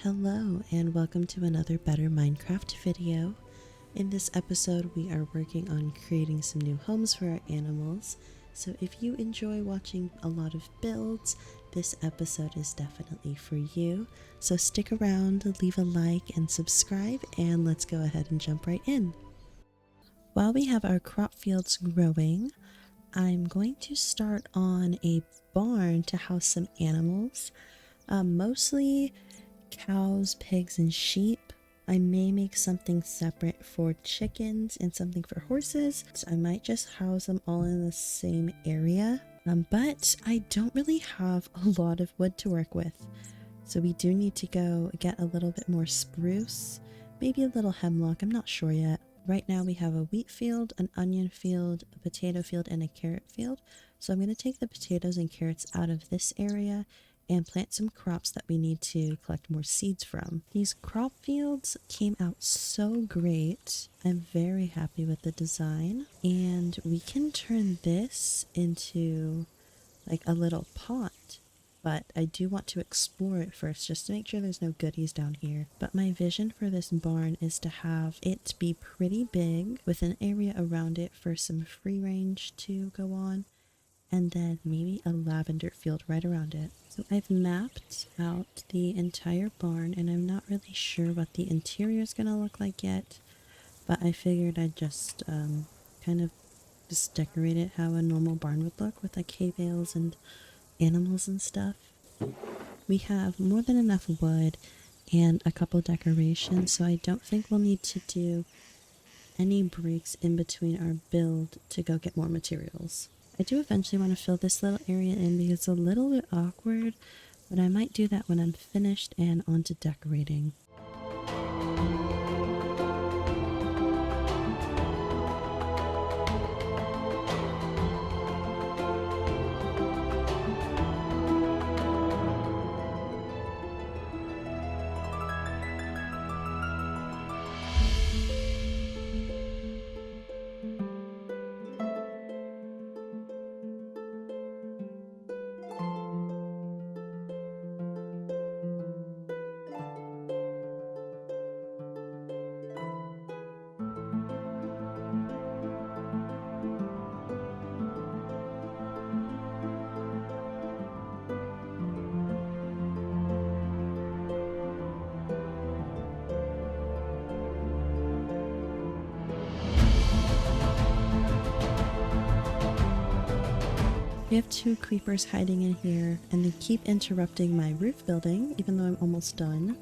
Hello and welcome to another Better Minecraft video. In this episode we are working on creating some new homes for our animals, so if you enjoy watching a lot of builds, this episode is definitely for you. So stick around, leave a like and subscribe, and let's go ahead and jump right in. While we have our crop fields growing, I'm going to start on a barn to house some animals, mostly cows, pigs, and sheep. I may make something separate for chickens and something for horses. So I might just house them all in the same area. But I don't really have a lot of wood to work with. So we do need to go get a little bit more spruce, maybe a little hemlock, I'm not sure yet. Right now we have a wheat field, an onion field, a potato field, and a carrot field. So I'm going to take the potatoes and carrots out of this area and plant some crops that we need to collect more seeds from. These crop fields came out so great. I'm very happy with the design, and we can turn this into like a little pot, but I do want to explore it first just to make sure there's no goodies down here. But my vision for this barn is to have it be pretty big with an area around it for some free range to go on, and then maybe a lavender field right around it. So I've mapped out the entire barn and I'm not really sure what the interior is going to look like yet, but I figured I'd just kind of just decorate it how a normal barn would look with like hay bales and animals and stuff. We have more than enough wood and a couple decorations, so I don't think we'll need to do any breaks in between our build to go get more materials. I do eventually want to fill this little area in because it's a little bit awkward, but I might do that when I'm finished and onto decorating. We have two creepers hiding in here, and they keep interrupting my roof building, even though I'm almost done.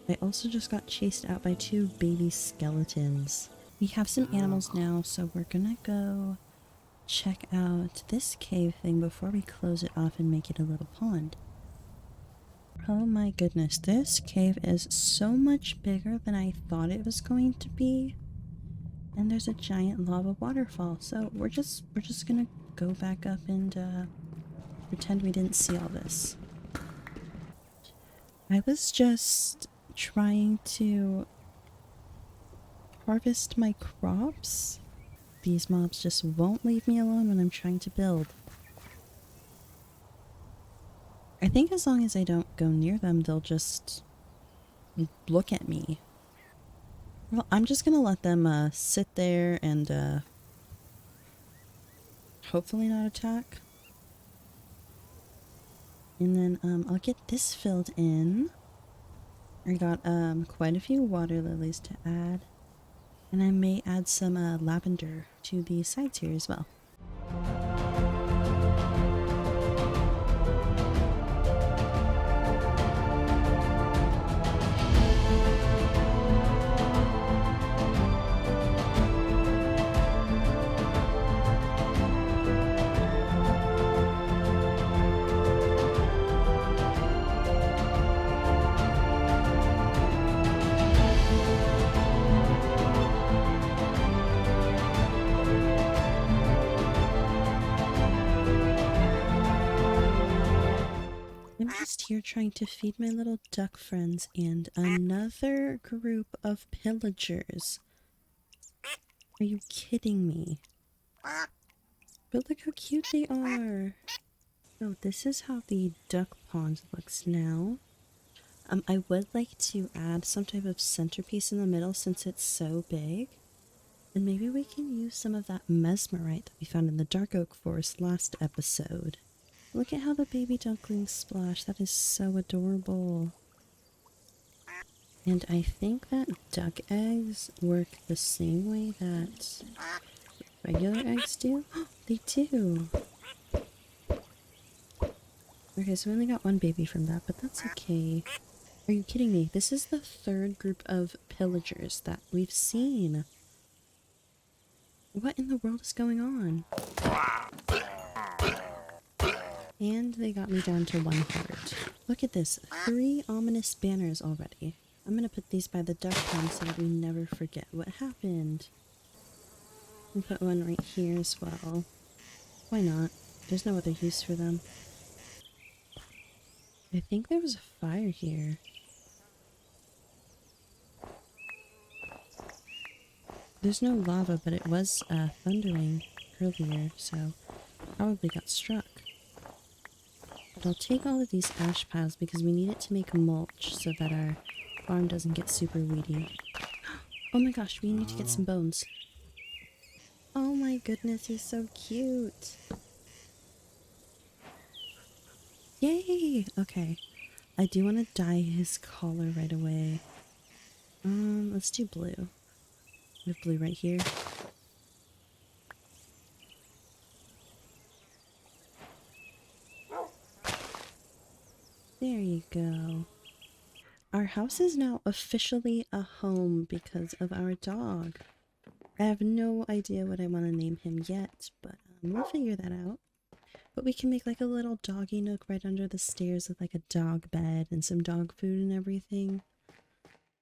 I also just got chased out by two baby skeletons. We have some animals now, so we're gonna go check out this cave thing before we close it off and make it a little pond. Oh my goodness, this cave is so much bigger than I thought it was going to be. And there's a giant lava waterfall, so we're just gonna go back up and pretend we didn't see all this. I was just trying to harvest my crops. These mobs just won't leave me alone when I'm trying to build. I think as long as I don't go near them, they'll just look at me. Well, I'm just gonna let them sit there and hopefully not attack. And then I'll get this filled in. I got quite a few water lilies to add. And I may add some lavender to the sides here as well. I'm just here trying to feed my little duck friends and another group of pillagers. Are you kidding me? But look how cute they are. So this is how the duck pond looks now. I would like to add some type of centerpiece in the middle since it's so big. And maybe we can use some of that mesmerite that we found in the dark oak forest last episode. Look at how the baby ducklings splash. That is so adorable. And I think that duck eggs work the same way that regular eggs do. They do. Okay, so we only got one baby from that, but that's okay. Are you kidding me? This is the third group of pillagers that we've seen. What in the world is going on? And they got me down to 1 heart. Look at this. 3 ominous banners already. I'm gonna put these by the duck pond so that we never forget what happened. And put one right here as well. Why not? There's no other use for them. I think there was a fire here. There's no lava, but it was thundering earlier, so probably got struck. But I'll take all of these ash piles because we need it to make mulch so that our farm doesn't get super weedy. Oh my gosh, we need to get some bones. Oh my goodness, he's so cute. Yay! Okay. I do want to dye his collar right away. Let's do blue. We have blue right here. There you go. Our house is now officially a home because of our dog. I have no idea what I want to name him yet, but we'll figure that out. But we can make like a little doggy nook right under the stairs with like a dog bed and some dog food and everything.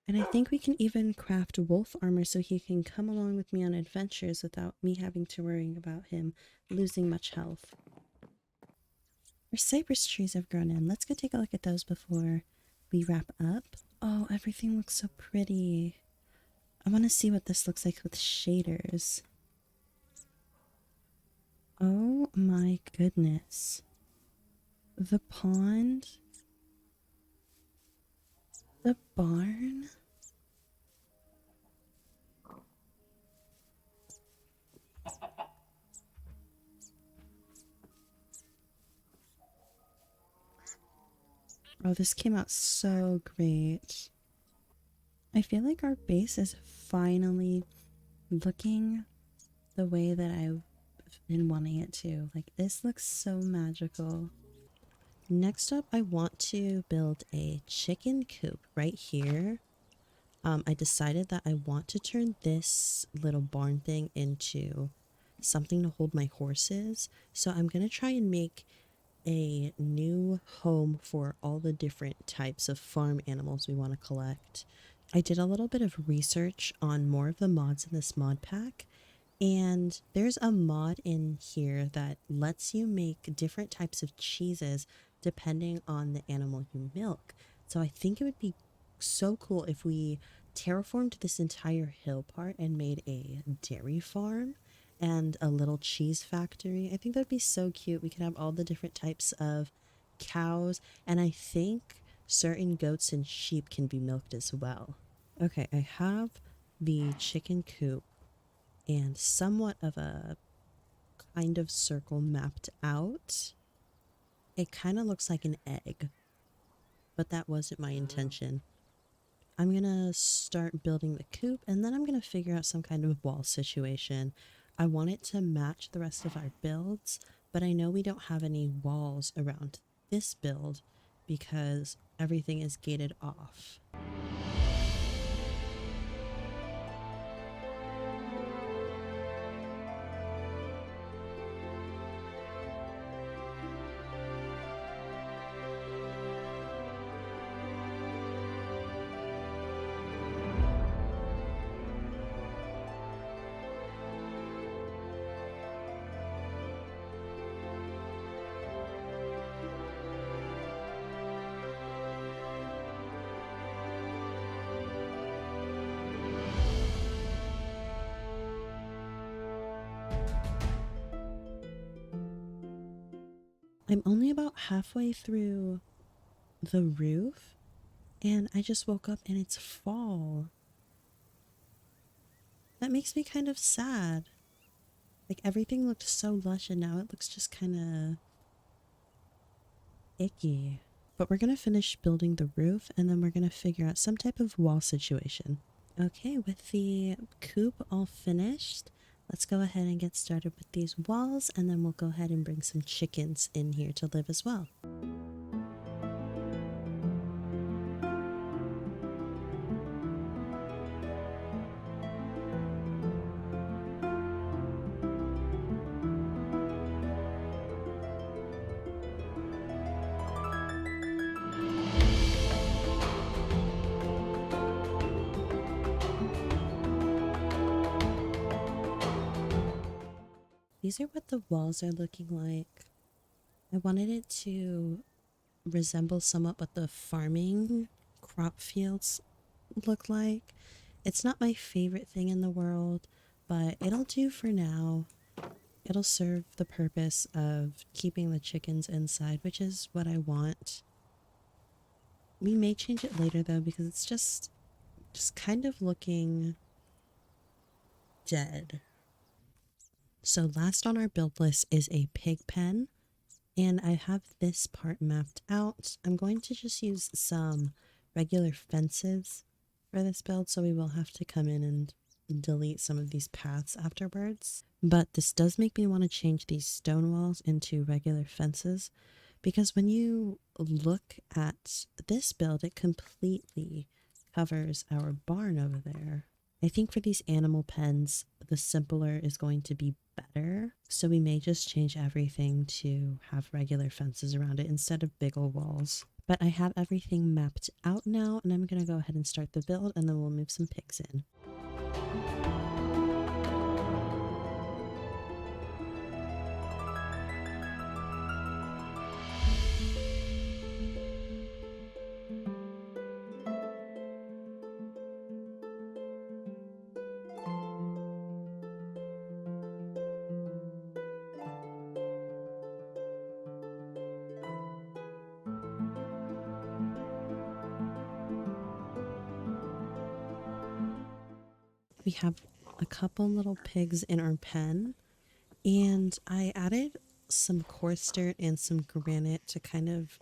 And I think we can even craft wolf armor so he can come along with me on adventures without me having to worry about him losing much health. Our cypress trees have grown in. Let's go take a look at those before we wrap up. Oh, everything looks so pretty. I want to see what this looks like with shaders. Oh my goodness. The pond. The barn. Oh, this came out so great. I feel like our base is finally looking the way that I've been wanting it to. Like, this looks so magical. Next up, I want to build a chicken coop right here. I decided that I want to turn this little barn thing into something to hold my horses. So I'm going to try and make a new home for all the different types of farm animals we want to collect. I did a little bit of research on more of the mods in this mod pack, and there's a mod in here that lets you make different types of cheeses depending on the animal you milk. So I think it would be so cool if we terraformed this entire hill part and made a dairy farm and a little cheese factory. I think that'd be so cute. We could have all the different types of cows, and I think certain goats and sheep can be milked as well. Okay, I have the chicken coop and somewhat of a kind of circle mapped out. It kind of looks like an egg, but that wasn't my intention. I'm gonna start building the coop, and then I'm gonna figure out some kind of wall situation. I want it to match the rest of our builds, but I know we don't have any walls around this build because everything is gated off. I'm only about halfway through the roof, And I just woke up and it's fall. That makes me kind of sad. Like everything looked so lush and now it looks just kind of icky. But we're going to finish building the roof and then we're going to figure out some type of wall situation. Okay, with the coop all finished, let's go ahead and get started with these walls and then we'll go ahead and bring some chickens in here to live as well. These are what the walls are looking like. I wanted it to resemble somewhat what the farming crop fields look like. It's not my favorite thing in the world, but it'll do for now. It'll serve the purpose of keeping the chickens inside, which is what I want. We may change it later though because it's just kind of looking dead. So last on our build list is a pig pen. And I have this part mapped out. I'm going to just use some regular fences for this build, so we will have to come in and delete some of these paths afterwards. But this does make me want to change these stone walls into regular fences, because when you look at this build, it completely covers our barn over there. I think for these animal pens, the simpler is going to be better. So we may just change everything to have regular fences around it instead of big old walls. But I have everything mapped out now and I'm going to go ahead and start the build and then we'll move some pigs in. We have a couple little pigs in our pen and I added some coarse dirt and some granite to kind of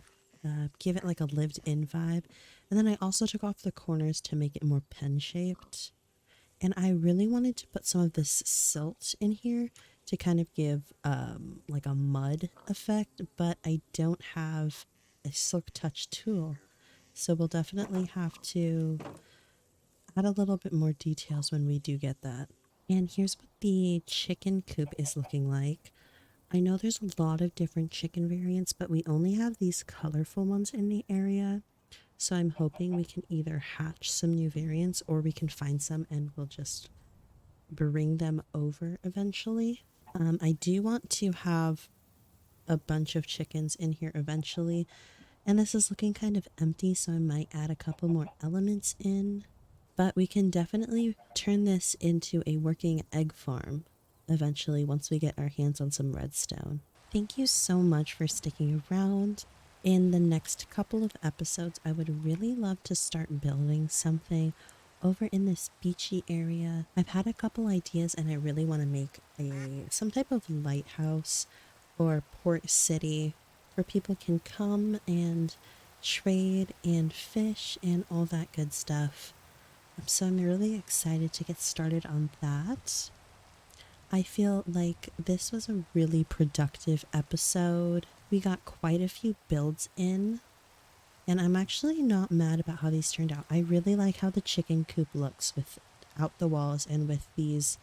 give it like a lived in vibe. And then I also took off the corners to make it more pen shaped. And I really wanted to put some of this silt in here to kind of give like a mud effect, but I don't have a silk touch tool. So we'll definitely have to add a little bit more details when we do get that. And here's what the chicken coop is looking like. I know there's a lot of different chicken variants, but we only have these colorful ones in the area. So I'm hoping we can either hatch some new variants or we can find some and we'll just bring them over eventually. I do want to have a bunch of chickens in here eventually. And this is looking kind of empty, so I might add a couple more elements in. But we can definitely turn this into a working egg farm eventually once we get our hands on some redstone. Thank you so much for sticking around. In the next couple of episodes, I would really love to start building something over in this beachy area. I've had a couple ideas and I really want to make some type of lighthouse or port city where people can come and trade and fish and all that good stuff. So I'm really excited to get started on that. I feel like this was a really productive episode. We got quite a few builds in, and I'm actually not mad about how these turned out. I really like how the chicken coop looks without the walls and with these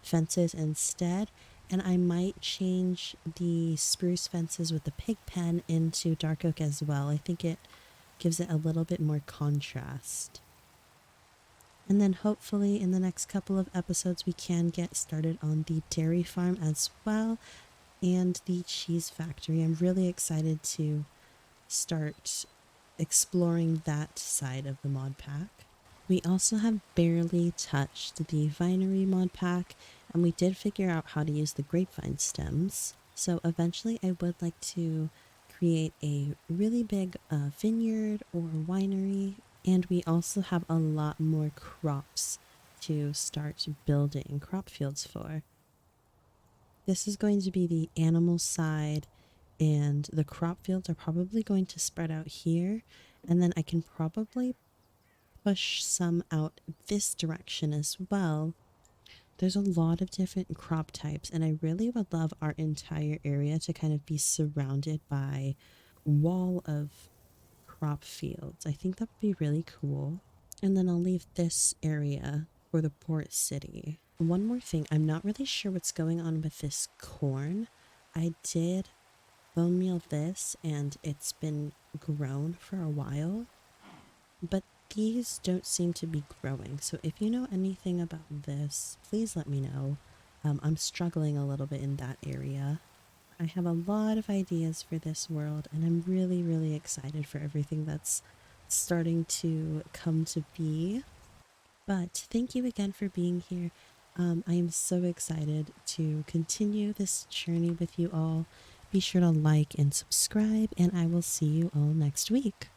fences instead. And I might change the spruce fences with the pig pen into dark oak as well. I think it gives it a little bit more contrast. And then hopefully in the next couple of episodes we can get started on the dairy farm as well and the cheese factory. I'm really excited to start exploring that side of the mod pack. We also have barely touched the vinery mod pack and we did figure out how to use the grapevine stems. So eventually I would like to create a really big vineyard or winery And we also have a lot more crops to start building crop fields for. This is going to be the animal side, and the crop fields are probably going to spread out here. And then I can probably push some out this direction as well. There's a lot of different crop types, and I really would love our entire area to kind of be surrounded by a wall of crop fields. I think that would be really cool. And then I'll leave this area for the port city. One more thing, I'm not really sure what's going on with this corn. I did bone meal this and it's been grown for a while, but these don't seem to be growing. So if you know anything about this, please let me know. I'm struggling a little bit in that area. I have a lot of ideas for this world, and I'm really, really excited for everything that's starting to come to be. But thank you again for being here. I am so excited to continue this journey with you all. Be sure to like and subscribe, and I will see you all next week.